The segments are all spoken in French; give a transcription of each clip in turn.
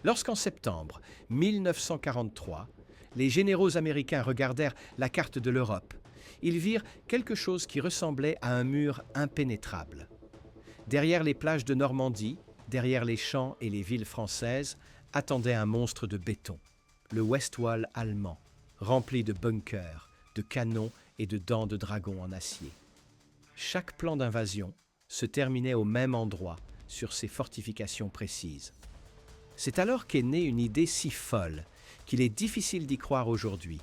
Lorsqu'en septembre 1943, les généraux américains regardèrent la carte de l'Europe, ils virent quelque chose qui ressemblait à un mur impénétrable. Derrière les plages de Normandie, derrière les champs et les villes françaises, attendait un monstre de béton, le Westwall allemand, rempli de bunkers, de canons et de dents de dragon en acier. Chaque plan d'invasion se terminait au même endroit, sur ces fortifications précises. C'est alors qu'est née une idée si folle qu'il est difficile d'y croire aujourd'hui.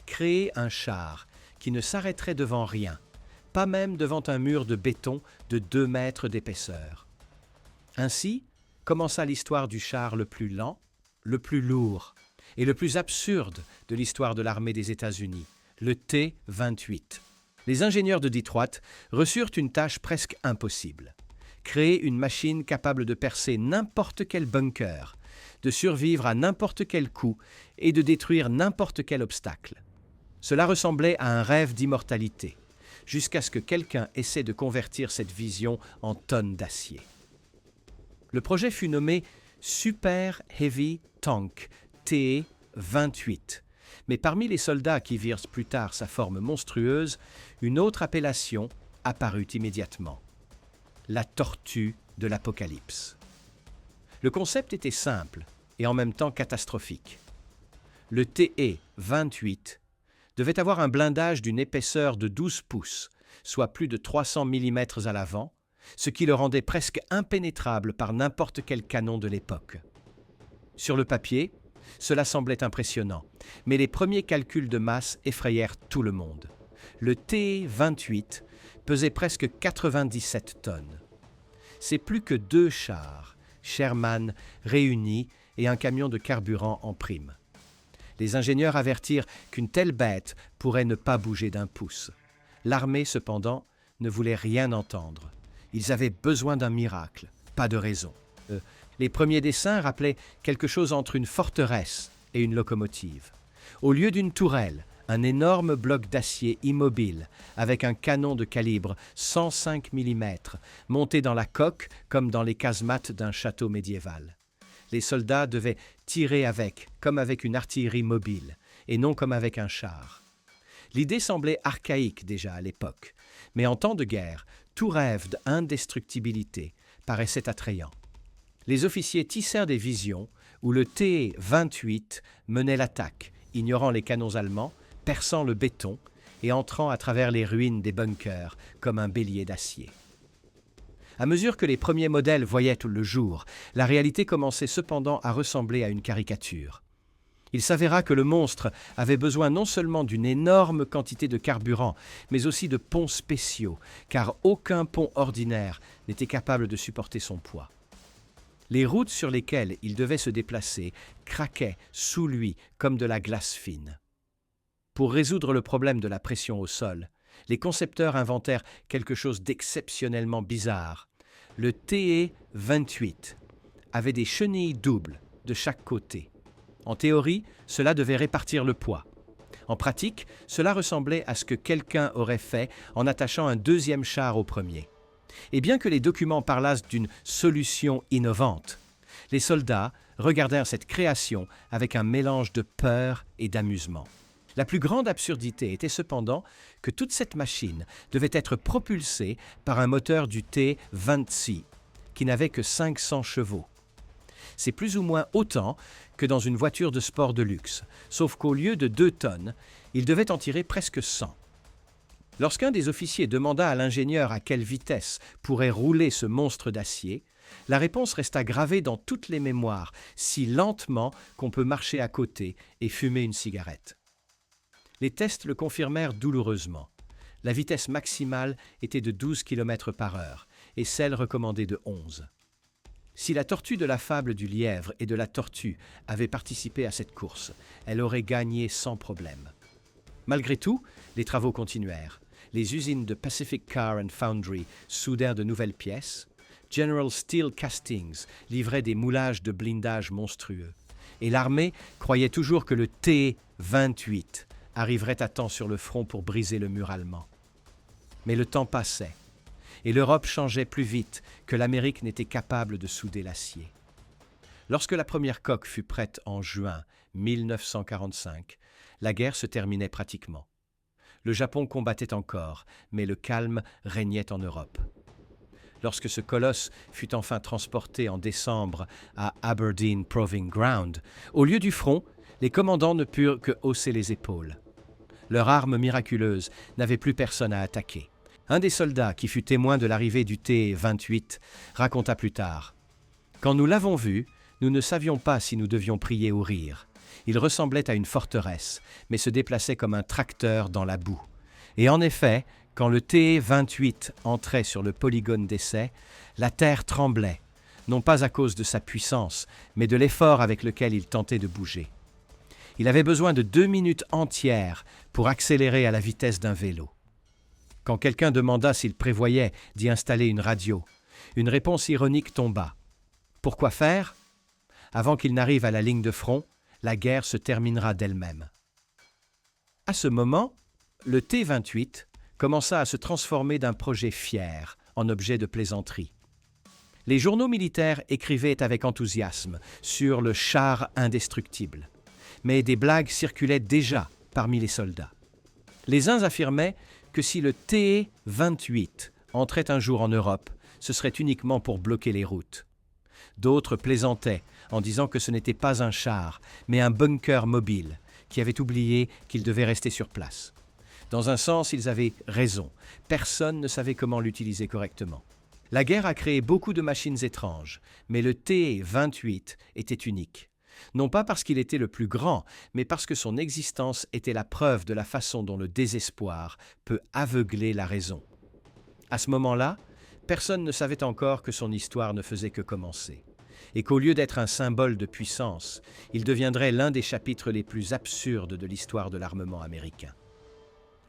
Créer un char qui ne s'arrêterait devant rien, pas même devant un mur de béton de 2 mètres d'épaisseur. Ainsi commença l'histoire du char le plus lent, le plus lourd et le plus absurde de l'histoire de l'armée des États-Unis, le T-28. Les ingénieurs de Detroit reçurent une tâche presque impossible. Créer une machine capable de percer n'importe quel bunker, de survivre à n'importe quel coup et de détruire n'importe quel obstacle. Cela ressemblait à un rêve d'immortalité, jusqu'à ce que quelqu'un essaie de convertir cette vision en tonnes d'acier. Le projet fut nommé Super Heavy Tank T-28, mais parmi les soldats qui virent plus tard sa forme monstrueuse, une autre appellation apparut immédiatement: la tortue de l'Apocalypse. Le concept était simple et en même temps catastrophique. Le TE-28 devait avoir un blindage d'une épaisseur de 12 pouces, soit plus de 300 mm à l'avant, ce qui le rendait presque impénétrable par n'importe quel canon de l'époque. Sur le papier, cela semblait impressionnant, mais les premiers calculs de masse effrayèrent tout le monde. Le TE-28 pesait presque 97 tonnes. C'est plus que 2 chars, Sherman réunis et un camion de carburant en prime. Les ingénieurs avertirent qu'une telle bête pourrait ne pas bouger d'un pouce. L'armée, cependant, ne voulait rien entendre. Ils avaient besoin d'un miracle, pas de raison. Les premiers dessins rappelaient quelque chose entre une forteresse et une locomotive. Au lieu d'une tourelle, un énorme bloc d'acier immobile avec un canon de calibre 105 mm monté dans la coque comme dans les casemates d'un château médiéval. Les soldats devaient tirer avec, comme avec une artillerie mobile, et non comme avec un char. L'idée semblait archaïque déjà à l'époque, mais en temps de guerre, tout rêve d'indestructibilité paraissait attrayant. Les officiers tissèrent des visions où le T-28 menait l'attaque, ignorant les canons allemands, perçant le béton et entrant à travers les ruines des bunkers comme un bélier d'acier. À mesure que les premiers modèles voyaient le jour, la réalité commençait cependant à ressembler à une caricature. Il s'avéra que le monstre avait besoin non seulement d'une énorme quantité de carburant, mais aussi de ponts spéciaux, car aucun pont ordinaire n'était capable de supporter son poids. Les routes sur lesquelles il devait se déplacer craquaient sous lui comme de la glace fine. Pour résoudre le problème de la pression au sol, les concepteurs inventèrent quelque chose d'exceptionnellement bizarre. Le TE-28 avait des chenilles doubles de chaque côté. En théorie, cela devait répartir le poids. En pratique, cela ressemblait à ce que quelqu'un aurait fait en attachant un deuxième char au premier. Et bien que les documents parlassent d'une solution innovante, les soldats regardèrent cette création avec un mélange de peur et d'amusement. La plus grande absurdité était cependant que toute cette machine devait être propulsée par un moteur du T-26, qui n'avait que 500 chevaux. C'est plus ou moins autant que dans une voiture de sport de luxe, sauf qu'au lieu de 2 tonnes, il devait en tirer presque 100. Lorsqu'un des officiers demanda à l'ingénieur à quelle vitesse pourrait rouler ce monstre d'acier, la réponse resta gravée dans toutes les mémoires, si lentement qu'on peut marcher à côté et fumer une cigarette. Les tests le confirmèrent douloureusement. La vitesse maximale était de 12 km par heure et celle recommandée de 11. Si la tortue de la fable du lièvre et de la tortue avait participé à cette course, elle aurait gagné sans problème. Malgré tout, les travaux continuèrent. Les usines de Pacific Car and Foundry soudèrent de nouvelles pièces. General Steel Castings livrait des moulages de blindage monstrueux. Et l'armée croyait toujours que le T-28 arriverait à temps sur le front pour briser le mur allemand. Mais le temps passait, et l'Europe changeait plus vite que l'Amérique n'était capable de souder l'acier. Lorsque la première coque fut prête en juin 1945, la guerre se terminait pratiquement. Le Japon combattait encore, mais le calme régnait en Europe. Lorsque ce colosse fut enfin transporté en décembre à Aberdeen Proving Ground, au lieu du front, les commandants ne purent que hausser les épaules. Leur arme miraculeuse n'avait plus personne à attaquer. Un des soldats qui fut témoin de l'arrivée du T-28 raconta plus tard « Quand nous l'avons vu, nous ne savions pas si nous devions prier ou rire. Il ressemblait à une forteresse, mais se déplaçait comme un tracteur dans la boue. Et en effet, quand le T-28 entrait sur le polygone d'essai, la terre tremblait, non pas à cause de sa puissance, mais de l'effort avec lequel il tentait de bouger. Il avait besoin de 2 minutes entières pour accélérer à la vitesse d'un vélo. Quand quelqu'un demanda s'il prévoyait d'y installer une radio, une réponse ironique tomba. Pourquoi faire ? Avant qu'il n'arrive à la ligne de front, la guerre se terminera d'elle-même. À ce moment, le T-28 commença à se transformer d'un projet fier en objet de plaisanterie. Les journaux militaires écrivaient avec enthousiasme sur le char indestructible, mais des blagues circulaient déjà parmi les soldats. Les uns affirmaient que si le T-28 entrait un jour en Europe, ce serait uniquement pour bloquer les routes. D'autres plaisantaient en disant que ce n'était pas un char, mais un bunker mobile, qui avait oublié qu'il devait rester sur place. Dans un sens, ils avaient raison. Personne ne savait comment l'utiliser correctement. La guerre a créé beaucoup de machines étranges, mais le T-28 était unique. Non pas parce qu'il était le plus grand, mais parce que son existence était la preuve de la façon dont le désespoir peut aveugler la raison. À ce moment-là, personne ne savait encore que son histoire ne faisait que commencer, et qu'au lieu d'être un symbole de puissance, il deviendrait l'un des chapitres les plus absurdes de l'histoire de l'armement américain.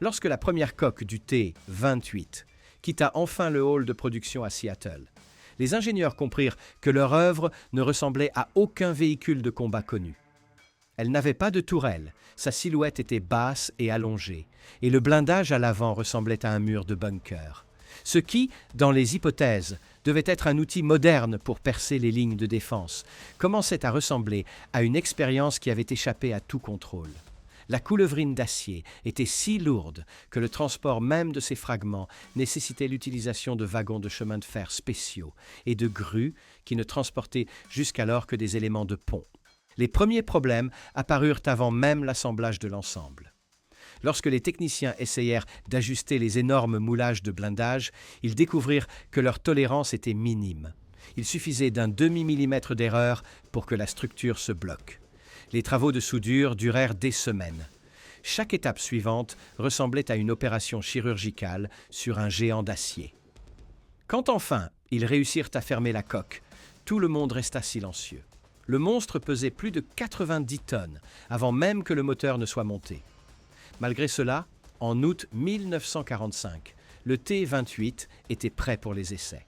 Lorsque la première coque du T-28 quitta enfin le hall de production à Seattle, les ingénieurs comprirent que leur œuvre ne ressemblait à aucun véhicule de combat connu. Elle n'avait pas de tourelle, sa silhouette était basse et allongée, et le blindage à l'avant ressemblait à un mur de bunker. Ce qui, dans les hypothèses, devait être un outil moderne pour percer les lignes de défense, commençait à ressembler à une expérience qui avait échappé à tout contrôle. La coulevrine d'acier était si lourde que le transport même de ces fragments nécessitait l'utilisation de wagons de chemin de fer spéciaux et de grues qui ne transportaient jusqu'alors que des éléments de pont. Les premiers problèmes apparurent avant même l'assemblage de l'ensemble. Lorsque les techniciens essayèrent d'ajuster les énormes moulages de blindage, ils découvrirent que leur tolérance était minime. Il suffisait d'un demi-millimètre d'erreur pour que la structure se bloque. Les travaux de soudure durèrent des semaines. Chaque étape suivante ressemblait à une opération chirurgicale sur un géant d'acier. Quand enfin ils réussirent à fermer la coque, tout le monde resta silencieux. Le monstre pesait plus de 90 tonnes avant même que le moteur ne soit monté. Malgré cela, en août 1945, le T-28 était prêt pour les essais.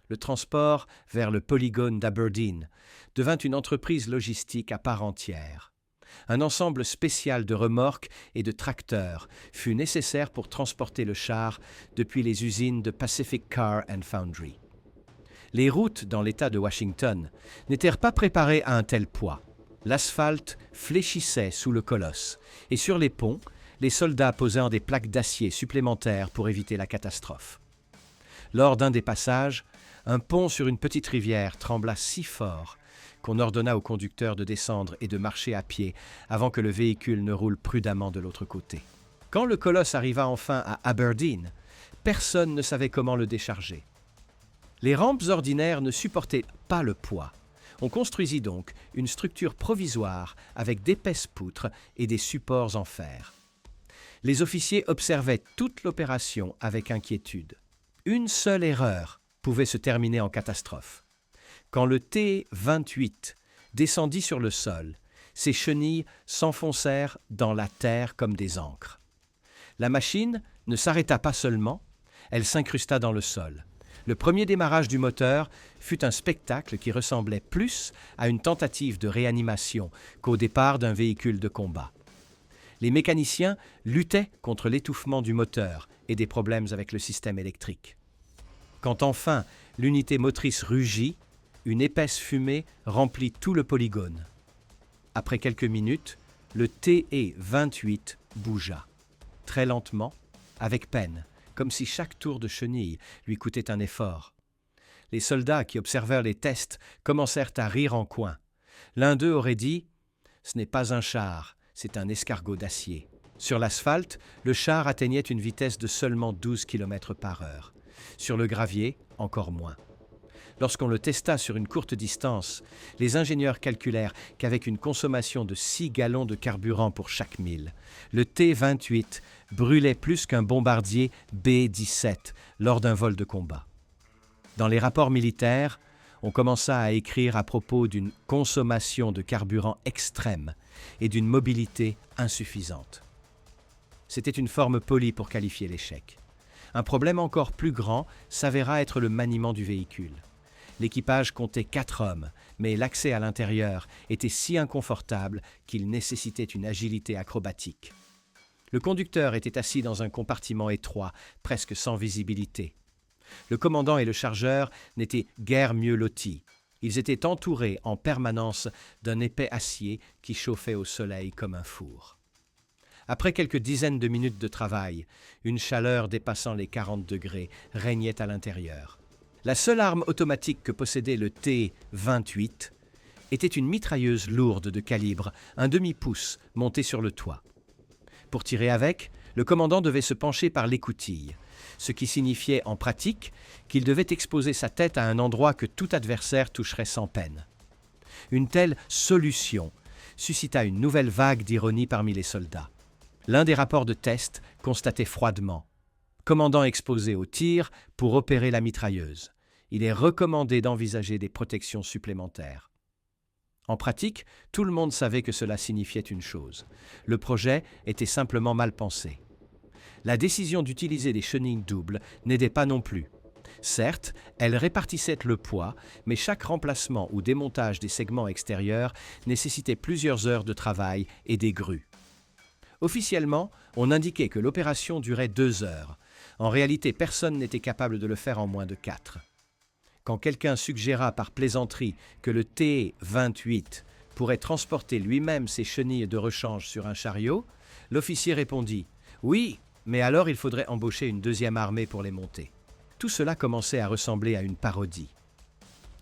Le transport vers le polygone d'Aberdeen devint une entreprise logistique à part entière. Un ensemble spécial de remorques et de tracteurs fut nécessaire pour transporter le char depuis les usines de Pacific Car and Foundry. Les routes dans l'État de Washington n'étaient pas préparées à un tel poids. L'asphalte fléchissait sous le colosse, et sur les ponts, les soldats posèrent des plaques d'acier supplémentaires pour éviter la catastrophe. Lors d'un des passages, un pont sur une petite rivière trembla si fort qu'on ordonna au conducteur de descendre et de marcher à pied avant que le véhicule ne roule prudemment de l'autre côté. Quand le colosse arriva enfin à Aberdeen, personne ne savait comment le décharger. Les rampes ordinaires ne supportaient pas le poids. On construisit donc une structure provisoire avec d'épaisses poutres et des supports en fer. Les officiers observaient toute l'opération avec inquiétude. Une seule erreur pouvait se terminer en catastrophe. Quand le T-28 descendit sur le sol, ses chenilles s'enfoncèrent dans la terre comme des ancres. La machine ne s'arrêta pas seulement, elle s'incrusta dans le sol. Le premier démarrage du moteur fut un spectacle qui ressemblait plus à une tentative de réanimation qu'au départ d'un véhicule de combat. Les mécaniciens luttaient contre l'étouffement du moteur et des problèmes avec le système électrique. Quand enfin l'unité motrice rugit, une épaisse fumée remplit tout le polygone. Après quelques minutes, le TE-28 bougea, très lentement, avec peine, comme si chaque tour de chenille lui coûtait un effort. Les soldats qui observèrent les tests commencèrent à rire en coin. L'un d'eux aurait dit « Ce n'est pas un char, c'est un escargot d'acier ». Sur l'asphalte, le char atteignait une vitesse de seulement 12 km par heure. Sur le gravier, encore moins. Lorsqu'on le testa sur une courte distance, les ingénieurs calculèrent qu'avec une consommation de 6 gallons de carburant pour chaque mille, le T-28 brûlait plus qu'un bombardier B-17 lors d'un vol de combat. Dans les rapports militaires, on commença à écrire à propos d'une consommation de carburant extrême et d'une mobilité insuffisante. C'était une forme polie pour qualifier l'échec. Un problème encore plus grand s'avéra être le maniement du véhicule. L'équipage comptait 4 hommes, mais l'accès à l'intérieur était si inconfortable qu'il nécessitait une agilité acrobatique. Le conducteur était assis dans un compartiment étroit, presque sans visibilité. Le commandant et le chargeur n'étaient guère mieux lotis. Ils étaient entourés en permanence d'un épais acier qui chauffait au soleil comme un four. Après quelques dizaines de minutes de travail, une chaleur dépassant les 40 degrés régnait à l'intérieur. La seule arme automatique que possédait le T-28 était une mitrailleuse lourde de calibre, un demi-pouce, montée sur le toit. Pour tirer avec, le commandant devait se pencher par l'écoutille, ce qui signifiait en pratique qu'il devait exposer sa tête à un endroit que tout adversaire toucherait sans peine. Une telle solution suscita une nouvelle vague d'ironie parmi les soldats. L'un des rapports de test constatait froidement « Commandant exposé au tir pour opérer la mitrailleuse. Il est recommandé d'envisager des protections supplémentaires. » En pratique, tout le monde savait que cela signifiait une chose. Le projet était simplement mal pensé. La décision d'utiliser des chenilles doubles n'aidait pas non plus. Certes, elles répartissaient le poids, mais chaque remplacement ou démontage des segments extérieurs nécessitait plusieurs heures de travail et des grues. Officiellement, on indiquait que l'opération durait 2 heures. En réalité, personne n'était capable de le faire en moins de 4. Quand quelqu'un suggéra par plaisanterie que le T-28 pourrait transporter lui-même ses chenilles de rechange sur un chariot, l'officier répondit « Oui, mais alors il faudrait embaucher une deuxième armée pour les monter. » Tout cela commençait à ressembler à une parodie.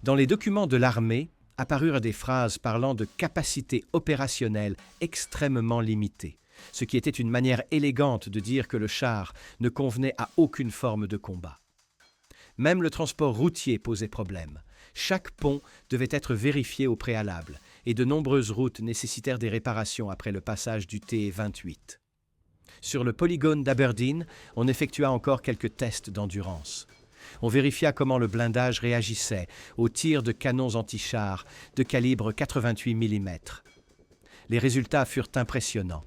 Dans les documents de l'armée apparurent des phrases parlant de capacités opérationnelles extrêmement limitées, ce qui était une manière élégante de dire que le char ne convenait à aucune forme de combat. Même le transport routier posait problème. Chaque pont devait être vérifié au préalable et de nombreuses routes nécessitèrent des réparations après le passage du T-28. Sur le polygone d'Aberdeen, on effectua encore quelques tests d'endurance. On vérifia comment le blindage réagissait aux tirs de canons anti-chars de calibre 88 mm. Les résultats furent impressionnants.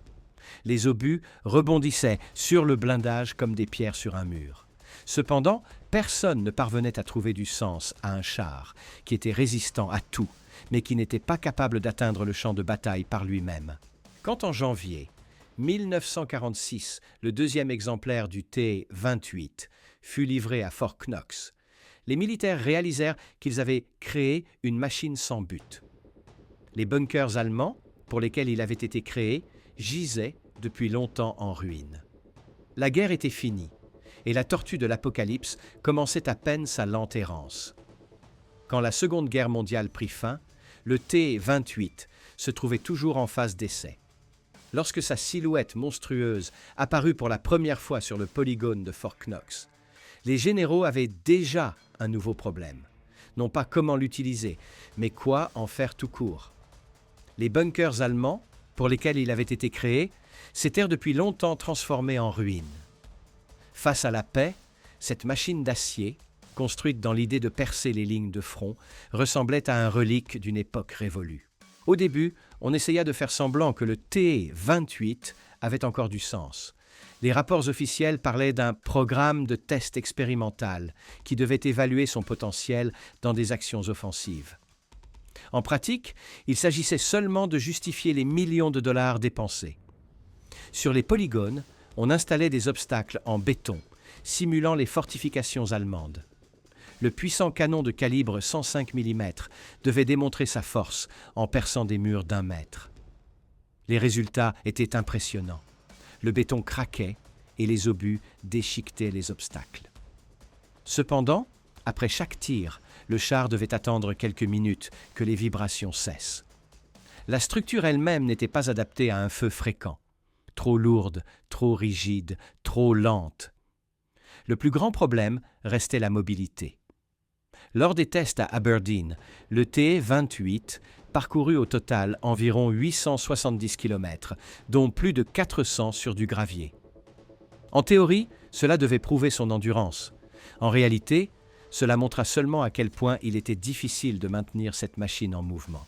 Les obus rebondissaient sur le blindage comme des pierres sur un mur. Cependant, personne ne parvenait à trouver du sens à un char qui était résistant à tout, mais qui n'était pas capable d'atteindre le champ de bataille par lui-même. Quand en janvier 1946, le deuxième exemplaire du T-28 fut livré à Fort Knox, les militaires réalisèrent qu'ils avaient créé une machine sans but. Les bunkers allemands, pour lesquels il avait été créé, gisaient depuis longtemps en ruine. La guerre était finie, et la tortue de l'Apocalypse commençait à peine sa lente errance. Quand la Seconde Guerre mondiale prit fin, le T-28 se trouvait toujours en phase d'essai. Lorsque sa silhouette monstrueuse apparut pour la première fois sur le polygone de Fort Knox, les généraux avaient déjà un nouveau problème. Non pas comment l'utiliser, mais quoi en faire tout court. Les bunkers allemands, pour lesquels il avait été créé, s'étaient depuis longtemps transformés en ruines. Face à la paix, cette machine d'acier, construite dans l'idée de percer les lignes de front, ressemblait à un relique d'une époque révolue. Au début, on essaya de faire semblant que le T-28 avait encore du sens. Les rapports officiels parlaient d'un programme de test expérimental qui devait évaluer son potentiel dans des actions offensives. En pratique, il s'agissait seulement de justifier les millions de dollars dépensés. Sur les polygones, on installait des obstacles en béton, simulant les fortifications allemandes. le puissant canon de calibre 105 mm devait démontrer sa force en perçant des murs d'1 mètre. Les résultats étaient impressionnants. Le béton craquait et les obus déchiquetaient les obstacles. Cependant, après chaque tir, le char devait attendre quelques minutes que les vibrations cessent. La structure elle-même n'était pas adaptée à un feu fréquent. Trop lourde, trop rigide, trop lente. Le plus grand problème restait la mobilité. Lors des tests à Aberdeen, le TE-28 parcourut au total environ 870 km, dont plus de 400 sur du gravier. En théorie, cela devait prouver son endurance. En réalité, cela montra seulement à quel point il était difficile de maintenir cette machine en mouvement.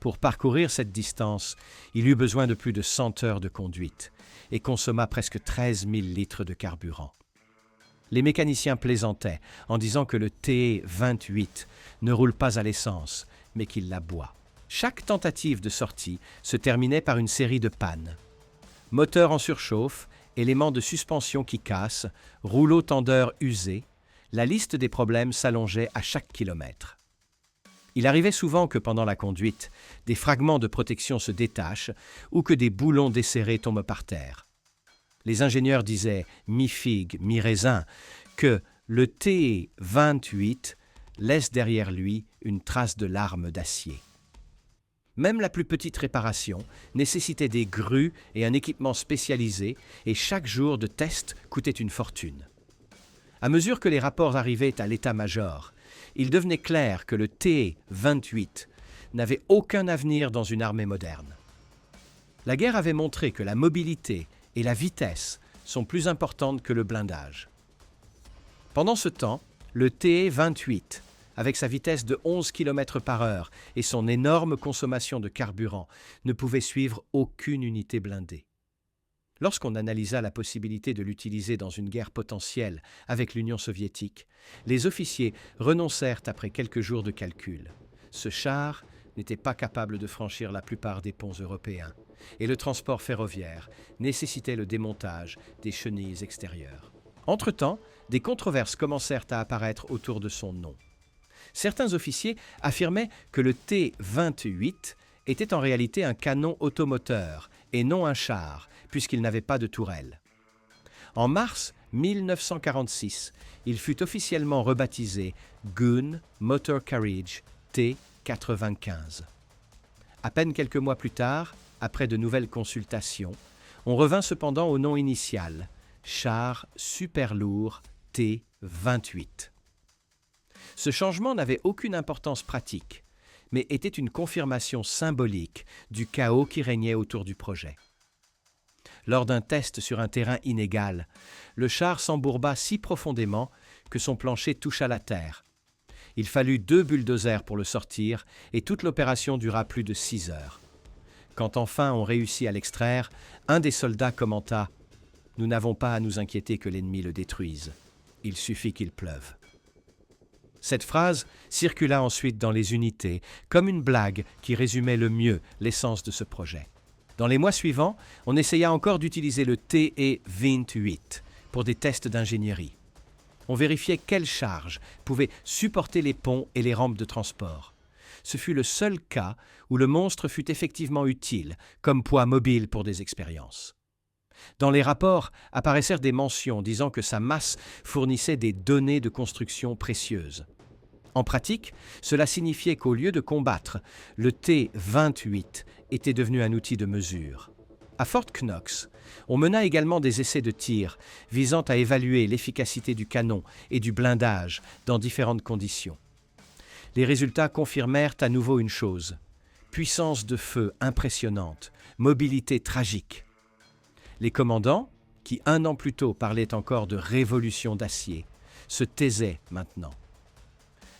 Pour parcourir cette distance, il eut besoin de plus de 100 heures de conduite et consomma presque 13 000 litres de carburant. Les mécaniciens plaisantaient en disant que le TE-28 ne roule pas à l'essence, mais qu'il la boit. Chaque tentative de sortie se terminait par une série de pannes. Moteur en surchauffe, éléments de suspension qui cassent, rouleau tendeur usé, la liste des problèmes s'allongeait à chaque kilomètre. Il arrivait souvent que pendant la conduite, des fragments de protection se détachent ou que des boulons desserrés tombent par terre. Les ingénieurs disaient, mi-figue, mi-raisin, que le TE-28 laisse derrière lui une trace de larmes d'acier. Même la plus petite réparation nécessitait des grues et un équipement spécialisé et chaque jour de test coûtait une fortune. À mesure que les rapports arrivaient à l'état-major, il devenait clair que le TE-28 n'avait aucun avenir dans une armée moderne. La guerre avait montré que la mobilité et la vitesse sont plus importantes que le blindage. Pendant ce temps, le TE-28, avec sa vitesse de 11 km/h et son énorme consommation de carburant, ne pouvait suivre aucune unité blindée. Lorsqu'on analysa la possibilité de l'utiliser dans une guerre potentielle avec l'Union soviétique, les officiers renoncèrent après quelques jours de calcul. Ce char n'était pas capable de franchir la plupart des ponts européens, et le transport ferroviaire nécessitait le démontage des chenilles extérieures. Entre-temps, des controverses commencèrent à apparaître autour de son nom. Certains officiers affirmaient que le T-28 était en réalité un canon automoteur et non un char, puisqu'il n'avait pas de tourelle. En mars 1946, il fut officiellement rebaptisé Gun Motor Carriage T-95. À peine quelques mois plus tard, après de nouvelles consultations, on revint cependant au nom initial, char super lourd T-28. Ce changement n'avait aucune importance pratique, mais était une confirmation symbolique du chaos qui régnait autour du projet. Lors d'un test sur un terrain inégal, le char s'embourba si profondément que son plancher toucha la terre. Il fallut 2 bulldozers pour le sortir et toute l'opération dura plus de 6 heures. Quand enfin on réussit à l'extraire, un des soldats commenta « Nous n'avons pas à nous inquiéter que l'ennemi le détruise. Il suffit qu'il pleuve. » Cette phrase circula ensuite dans les unités, comme une blague qui résumait le mieux l'essence de ce projet. Dans les mois suivants, on essaya encore d'utiliser le TE-28 pour des tests d'ingénierie. On vérifiait quelle charge pouvait supporter les ponts et les rampes de transport. Ce fut le seul cas où le monstre fut effectivement utile comme poids mobile pour des expériences. Dans les rapports apparaissèrent des mentions disant que sa masse fournissait des données de construction précieuses. En pratique, cela signifiait qu'au lieu de combattre, le T-28 était devenu un outil de mesure. À Fort Knox, on mena également des essais de tir visant à évaluer l'efficacité du canon et du blindage dans différentes conditions. Les résultats confirmèrent à nouveau une chose: puissance de feu impressionnante, mobilité tragique. Les commandants, qui 1 an plus tôt parlaient encore de révolution d'acier, se taisaient maintenant.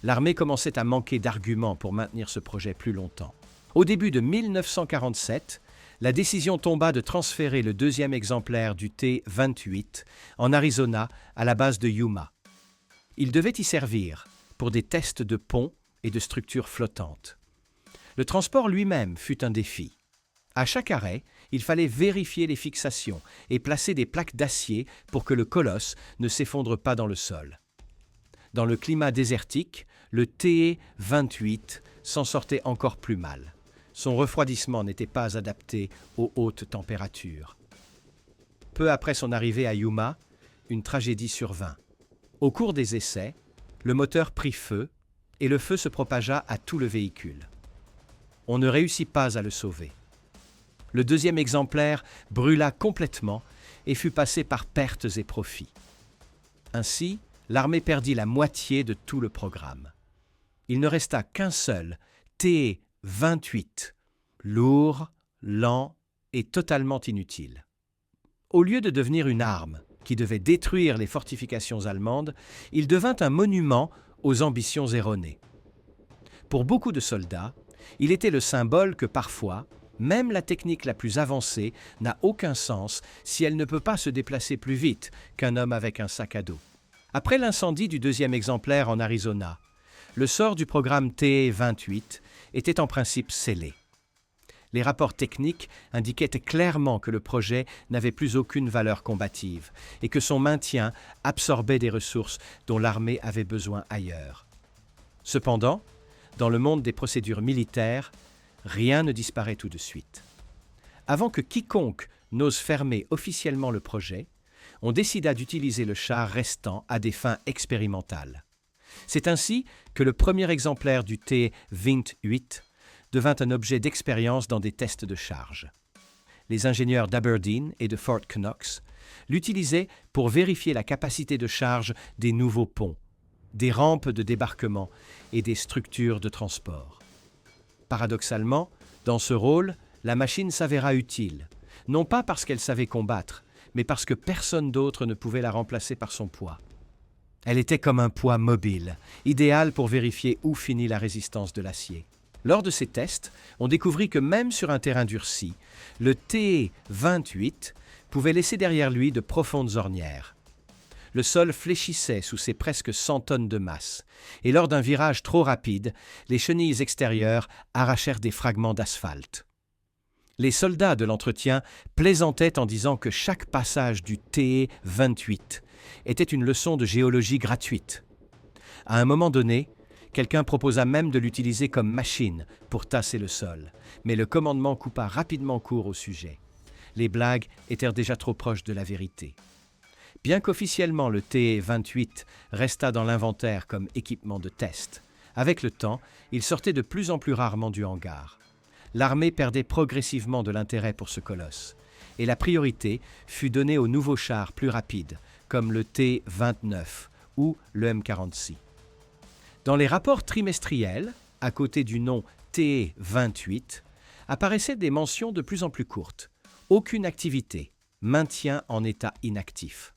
L'armée commençait à manquer d'arguments pour maintenir ce projet plus longtemps. Au début de 1947, la décision tomba de transférer le 2e exemplaire du T-28 en Arizona à la base de Yuma. Il devait y servir pour des tests de ponts et de structures flottantes. Le transport lui-même fut un défi. À chaque arrêt, il fallait vérifier les fixations et placer des plaques d'acier pour que le colosse ne s'effondre pas dans le sol. Dans le climat désertique, le TE-28 s'en sortait encore plus mal. Son refroidissement n'était pas adapté aux hautes températures. Peu après son arrivée à Yuma, une tragédie survint. Au cours des essais, le moteur prit feu et le feu se propagea à tout le véhicule. On ne réussit pas à le sauver. Le deuxième exemplaire brûla complètement et fut passé par pertes et profits. Ainsi, l'armée perdit la moitié de tout le programme. Il ne resta qu'un seul, TE-28, lourd, lent et totalement inutile. Au lieu de devenir une arme qui devait détruire les fortifications allemandes, il devint un monument aux ambitions erronées. Pour beaucoup de soldats, il était le symbole que parfois, même la technique la plus avancée n'a aucun sens si elle ne peut pas se déplacer plus vite qu'un homme avec un sac à dos. Après l'incendie du deuxième exemplaire en Arizona, le sort du programme TE-28 était en principe scellé. Les rapports techniques indiquaient clairement que le projet n'avait plus aucune valeur combative et que son maintien absorbait des ressources dont l'armée avait besoin ailleurs. Cependant, dans le monde des procédures militaires, rien ne disparaît tout de suite. Avant que quiconque n'ose fermer officiellement le projet, on décida d'utiliser le char restant à des fins expérimentales. C'est ainsi que le premier exemplaire du T-28 devint un objet d'expérience dans des tests de charge. Les ingénieurs d'Aberdeen et de Fort Knox l'utilisaient pour vérifier la capacité de charge des nouveaux ponts, des rampes de débarquement et des structures de transport. Paradoxalement, dans ce rôle, la machine s'avéra utile, non pas parce qu'elle savait combattre, mais parce que personne d'autre ne pouvait la remplacer par son poids. Elle était comme un poids mobile, idéal pour vérifier où finit la résistance de l'acier. Lors de ces tests, on découvrit que même sur un terrain durci, le TE-28 pouvait laisser derrière lui de profondes ornières. Le sol fléchissait sous ses presque 100 tonnes de masse, et lors d'un virage trop rapide, les chenilles extérieures arrachèrent des fragments d'asphalte. Les soldats de l'entretien plaisantaient en disant que chaque passage du TE-28 était une leçon de géologie gratuite. À un moment donné, quelqu'un proposa même de l'utiliser comme machine pour tasser le sol, mais le commandement coupa rapidement court au sujet. Les blagues étaient déjà trop proches de la vérité. Bien qu'officiellement le TE-28 restât dans l'inventaire comme équipement de test, avec le temps, il sortait de plus en plus rarement du hangar. L'armée perdait progressivement de l'intérêt pour ce colosse, et la priorité fut donnée aux nouveaux chars plus rapides, comme le T-29 ou le M-46. Dans les rapports trimestriels, à côté du nom TE-28, apparaissaient des mentions de plus en plus courtes. Aucune activité, maintien en état inactif.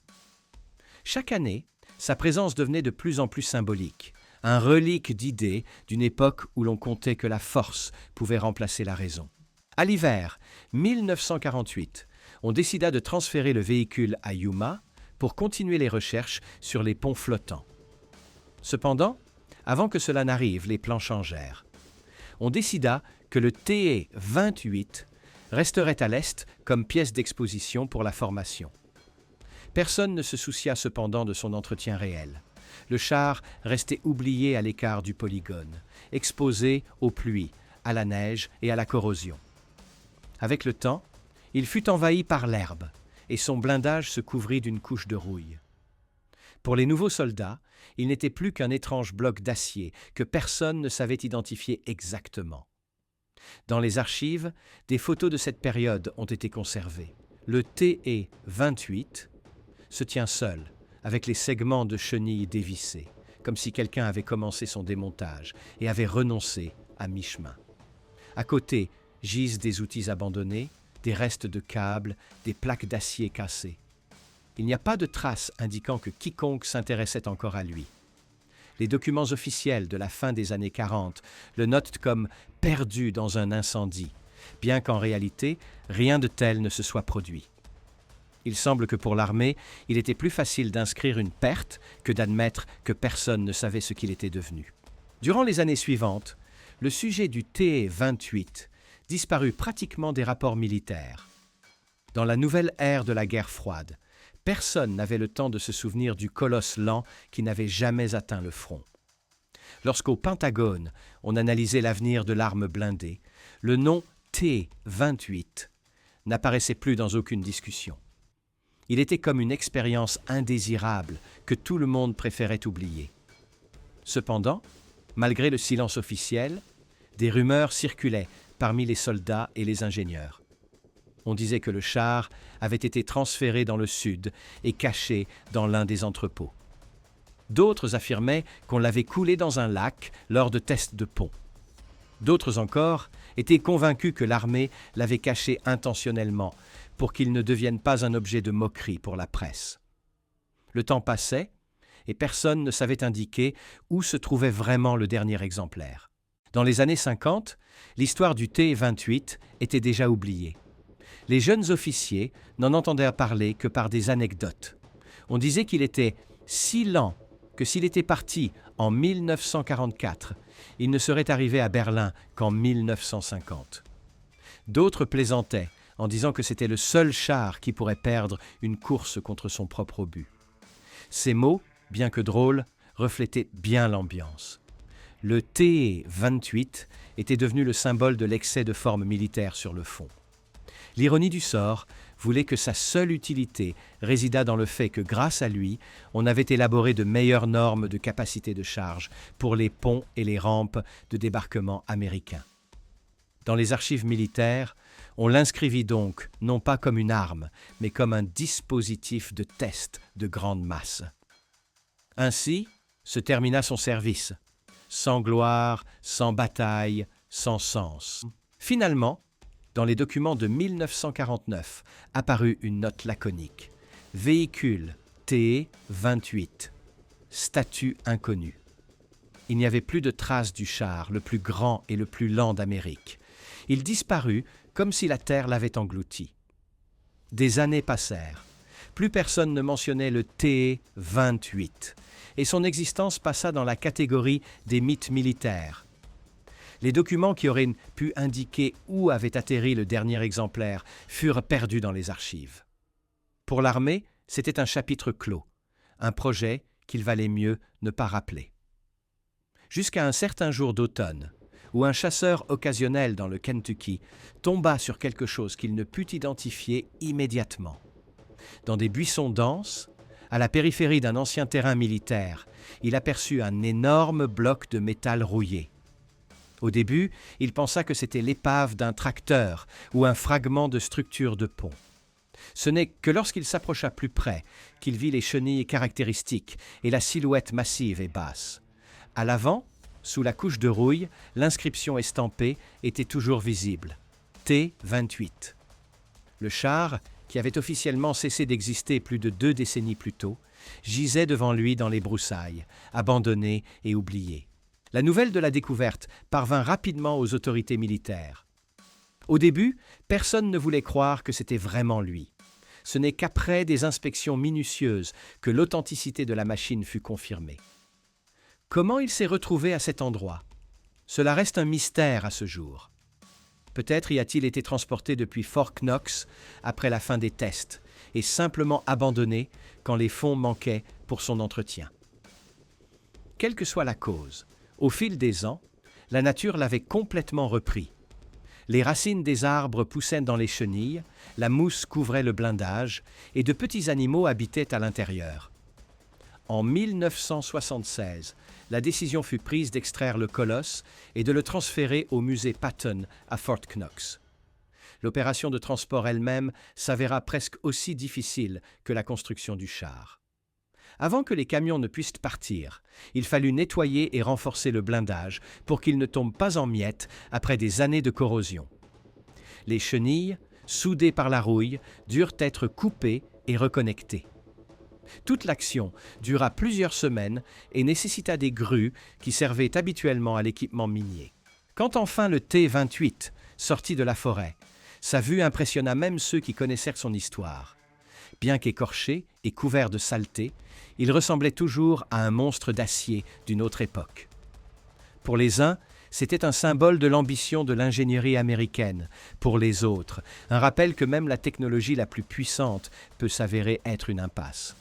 Chaque année, sa présence devenait de plus en plus symbolique, un relique d'idées d'une époque où l'on comptait que la force pouvait remplacer la raison. À l'hiver 1948, on décida de transférer le véhicule à Yuma pour continuer les recherches sur les ponts flottants. Cependant, avant que cela n'arrive, les plans changèrent. On décida que le TE-28 resterait à l'est comme pièce d'exposition pour la formation. Personne ne se soucia cependant de son entretien réel. Le char restait oublié à l'écart du polygone, exposé aux pluies, à la neige et à la corrosion. Avec le temps, il fut envahi par l'herbe et son blindage se couvrit d'une couche de rouille. Pour les nouveaux soldats, il n'était plus qu'un étrange bloc d'acier que personne ne savait identifier exactement. Dans les archives, des photos de cette période ont été conservées. Le TE-28 se tient seul, avec les segments de chenilles dévissés, comme si quelqu'un avait commencé son démontage et avait renoncé à mi-chemin. À côté, gisent des outils abandonnés, des restes de câbles, des plaques d'acier cassées. Il n'y a pas de traces indiquant que quiconque s'intéressait encore à lui. Les documents officiels de la fin des années 40 le notent comme perdu dans un incendie, bien qu'en réalité, rien de tel ne se soit produit. Il semble que pour l'armée, il était plus facile d'inscrire une perte que d'admettre que personne ne savait ce qu'il était devenu. Durant les années suivantes, le sujet du TE-28 disparut pratiquement des rapports militaires. Dans la nouvelle ère de la guerre froide, Personne n'avait le temps de se souvenir du colosse lent qui n'avait jamais atteint le front. Lorsqu'au Pentagone, on analysait l'avenir de l'arme blindée, le nom T-28 n'apparaissait plus dans aucune discussion. Il était comme une expérience indésirable que tout le monde préférait oublier. Cependant, malgré le silence officiel, des rumeurs circulaient parmi les soldats et les ingénieurs. On disait que le char avait été transféré dans le sud et caché dans l'un des entrepôts. D'autres affirmaient qu'on l'avait coulé dans un lac lors de tests de pont. D'autres encore étaient convaincus que l'armée l'avait caché intentionnellement pour qu'il ne devienne pas un objet de moquerie pour la presse. Le temps passait et personne ne savait indiquer où se trouvait vraiment le dernier exemplaire. Dans les années 50, l'histoire du T-28 était déjà oubliée. Les jeunes officiers n'en entendaient parler que par des anecdotes. On disait qu'il était si lent que s'il était parti en 1944, il ne serait arrivé à Berlin qu'en 1950. D'autres plaisantaient en disant que c'était le seul char qui pourrait perdre une course contre son propre obus. Ces mots, bien que drôles, reflétaient bien l'ambiance. Le T-28 était devenu le symbole de l'excès de forme militaire sur le fond. L'ironie du sort voulait que sa seule utilité résidât dans le fait que, grâce à lui, on avait élaboré de meilleures normes de capacité de charge pour les ponts et les rampes de débarquement américains. Dans les archives militaires, on l'inscrivit donc non pas comme une arme, mais comme un dispositif de test de grande masse. Ainsi se termina son service, sans gloire, sans bataille, sans sens. Finalement, dans les documents de 1949, apparut une note laconique. Véhicule T-28. Statut inconnu. Il n'y avait plus de traces du char, le plus grand et le plus lent d'Amérique. Il disparut comme si la terre l'avait englouti. Des années passèrent. Plus personne ne mentionnait le T-28, et son existence passa dans la catégorie des mythes militaires. Les documents qui auraient pu indiquer où avait atterri le dernier exemplaire furent perdus dans les archives. Pour l'armée, c'était un chapitre clos, un projet qu'il valait mieux ne pas rappeler. Jusqu'à un certain jour d'automne, où un chasseur occasionnel dans le Kentucky tomba sur quelque chose qu'il ne put identifier immédiatement. Dans des buissons denses, à la périphérie d'un ancien terrain militaire, il aperçut un énorme bloc de métal rouillé. Au début, il pensa que c'était l'épave d'un tracteur ou un fragment de structure de pont. Ce n'est que lorsqu'il s'approcha plus près qu'il vit les chenilles caractéristiques et la silhouette massive et basse. À l'avant, sous la couche de rouille, l'inscription estampée était toujours visible. T-28. Le char, qui avait officiellement cessé d'exister plus de 2 décennies plus tôt, gisait devant lui dans les broussailles, abandonné et oublié. La nouvelle de la découverte parvint rapidement aux autorités militaires. Au début, personne ne voulait croire que c'était vraiment lui. Ce n'est qu'après des inspections minutieuses que l'authenticité de la machine fut confirmée. Comment il s'est retrouvé à cet endroit? Cela reste un mystère à ce jour. Peut-être y a-t-il été transporté depuis Fort Knox après la fin des tests et simplement abandonné quand les fonds manquaient pour son entretien. Quelle que soit la cause, au fil des ans, la nature l'avait complètement repris. Les racines des arbres poussaient dans les chenilles, la mousse couvrait le blindage et de petits animaux habitaient à l'intérieur. En 1976, la décision fut prise d'extraire le colosse et de le transférer au musée Patton à Fort Knox. L'opération de transport elle-même s'avéra presque aussi difficile que la construction du char. Avant que les camions ne puissent partir, il fallut nettoyer et renforcer le blindage pour qu'il ne tombe pas en miettes après des années de corrosion. Les chenilles, soudées par la rouille, durent être coupées et reconnectées. Toute l'action dura plusieurs semaines et nécessita des grues qui servaient habituellement à l'équipement minier. Quand enfin le T-28 sortit de la forêt, sa vue impressionna même ceux qui connaissèrent son histoire. Bien qu'écorché et couvert de saleté, il ressemblait toujours à un monstre d'acier d'une autre époque. Pour les uns, C'était un symbole de l'ambition de l'ingénierie américaine pour les autres, un rappel que même la technologie la plus puissante peut s'avérer être une impasse.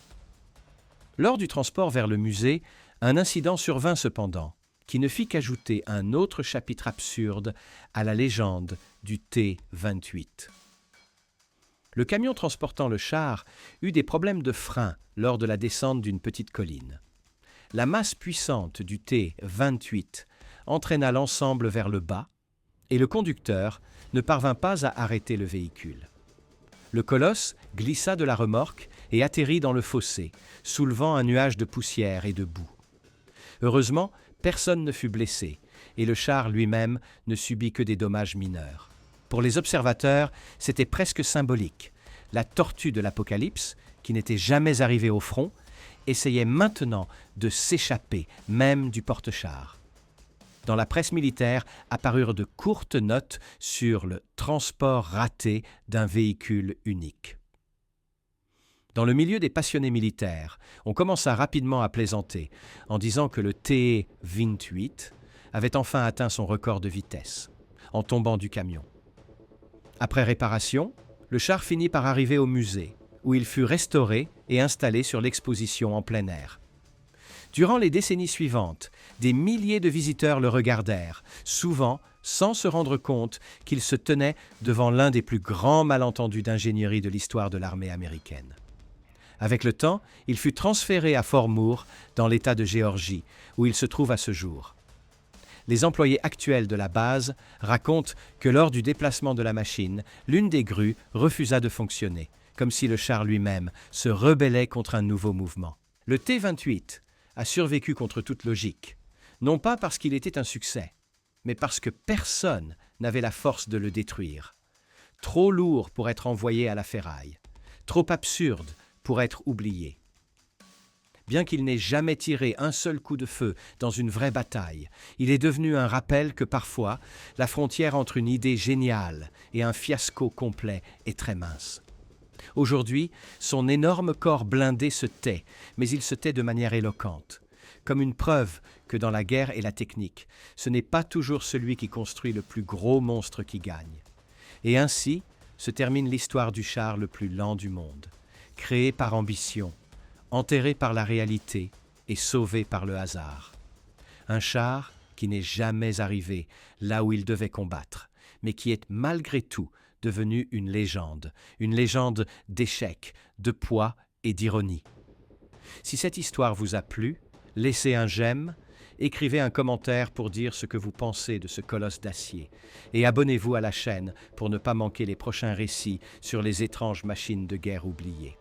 Lors du transport vers le musée, un incident survint cependant, qui ne fit qu'ajouter un autre chapitre absurde à la légende du T-28. Le camion transportant le char eut des problèmes de frein lors de la descente d'une petite colline. La masse puissante du T-28 entraîna l'ensemble vers le bas et le conducteur ne parvint pas à arrêter le véhicule. Le colosse glissa de la remorque et atterrit dans le fossé, soulevant un nuage de poussière et de boue. Heureusement, personne ne fut blessé et le char lui-même ne subit que des dommages mineurs. Pour les observateurs, c'était presque symbolique. La tortue de l'Apocalypse, qui n'était jamais arrivée au front, essayait maintenant de s'échapper même du porte-char. Dans la presse militaire apparurent de courtes notes sur le transport raté d'un véhicule unique. Dans le milieu des passionnés militaires, on commença rapidement à plaisanter en disant que le T-28 avait enfin atteint son record de vitesse, en tombant du camion. Après réparation, le char finit par arriver au musée, où il fut restauré et installé sur l'exposition en plein air. Durant les décennies suivantes, des milliers de visiteurs le regardèrent, souvent sans se rendre compte qu'il se tenait devant l'un des plus grands malentendus d'ingénierie de l'histoire de l'armée américaine. Avec le temps, il fut transféré à Fort Moore, dans l'État de Géorgie, où il se trouve à ce jour. Les employés actuels de la base racontent que lors du déplacement de la machine, l'une des grues refusa de fonctionner, comme si le char lui-même se rebellait contre un nouveau mouvement. Le T-28 a survécu contre toute logique, non pas parce qu'il était un succès, mais parce que personne n'avait la force de le détruire. Trop lourd pour être envoyé à la ferraille, trop absurde pour être oublié. Bien qu'il n'ait jamais tiré un seul coup de feu dans une vraie bataille, il est devenu un rappel que parfois, la frontière entre une idée géniale et un fiasco complet est très mince. Aujourd'hui, son énorme corps blindé se tait, mais il se tait de manière éloquente, comme une preuve que dans la guerre et la technique, ce n'est pas toujours celui qui construit le plus gros monstre qui gagne. Et ainsi se termine l'histoire du char le plus lent du monde, créé par ambition, enterré par la réalité et sauvé par le hasard. Un char qui n'est jamais arrivé là où il devait combattre, mais qui est malgré tout devenu une légende d'échecs, de poids et d'ironie. Si cette histoire vous a plu, laissez un j'aime, écrivez un commentaire pour dire ce que vous pensez de ce colosse d'acier et abonnez-vous à la chaîne pour ne pas manquer les prochains récits sur les étranges machines de guerre oubliées.